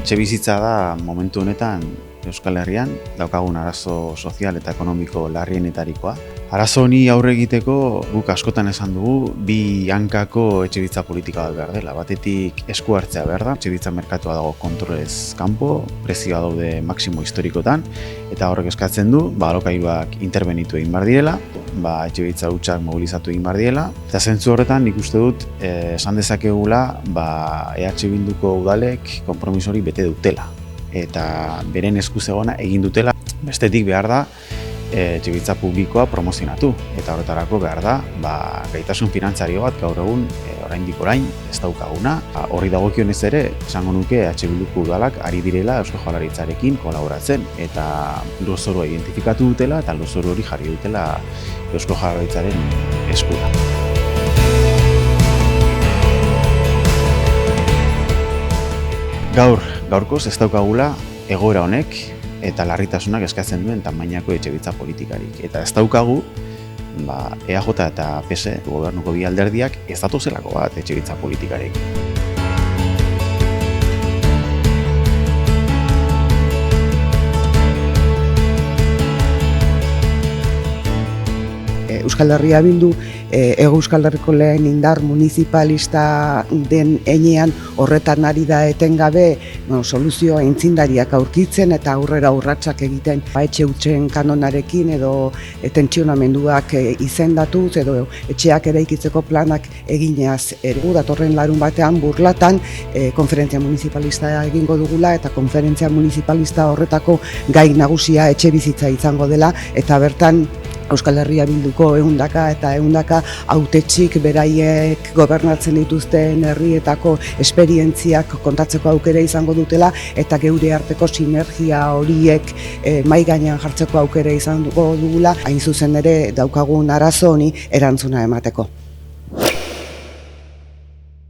Etxebizitza da momentu honetan Euskal Herrian daukagun arazo sozial eta ekonomiko larrienetarikoa. Arazo honi aurre egiteko guk askotan esan dugu bi hankako etxebizitza politika bat behar dela. Batetik esku hartzea behar da, etxebizitza merkatua dago kontrolez kanpo, prezioa daude maksimo historikotan, eta horrek eskatzen du, alokairuak interbenitu egin behar direla, etxebizitza hutsak mobilizatu egin behar direla, eta zentzu horretan nik uste dut esan dezakegula EH Bilduko udalek konpromiso hori bete dutela, eta beren esku zegona egin dutela. Bestetik behar da etxebizitza publikoa promozionatu, eta horretarako behar da gaitasun finantzario bat gaur egun oraindik orain ez daukaguna. Horri dagokionez ere, esango nuke EH Bilduko udalak ari direla Eusko Jaurlaritzarekin kolaboratzen, eta lurzorua identifikatu dutela eta lurzoru hori jarri dutela Eusko Jaurlaritzaren eskura. Gaurkoz ez daukagula egoera honek eta larritasunak eskatzen duen tamainako etxebizitza politikarik. Eta ez daukagu EAJ eta PSE gobernuko bi alderdiak ez datozelako bat etxebizitza politikarik. Euskal Herria Bildu Hego Euskal Herriko lehen indar municipalista den heinean horretan ari da etengabe soluzio aintzindariak aurkitzen eta aurrera urratsak egiten etxe hutsen kanonarekin edo tentsionamenduak izendatuz edo etxeak eraikitzeko planak eginez. Datorren larun batean Burlatan konferentzia municipalista egingo dugula eta konferentzia municipalista horretako gai nagusia etxebizitza izango dela eta bertan Euskal Herria Bilduko ehundaka eta ehundaka hautetxik beraiek gobernatzen dituzten herrietako esperientziak kontatzeko aukera izango dutela eta geure arteko sinergia horiek mahai gainean jartzeko aukera izango dugula, hain zuzen ere daukagun arazo honi erantzuna emateko.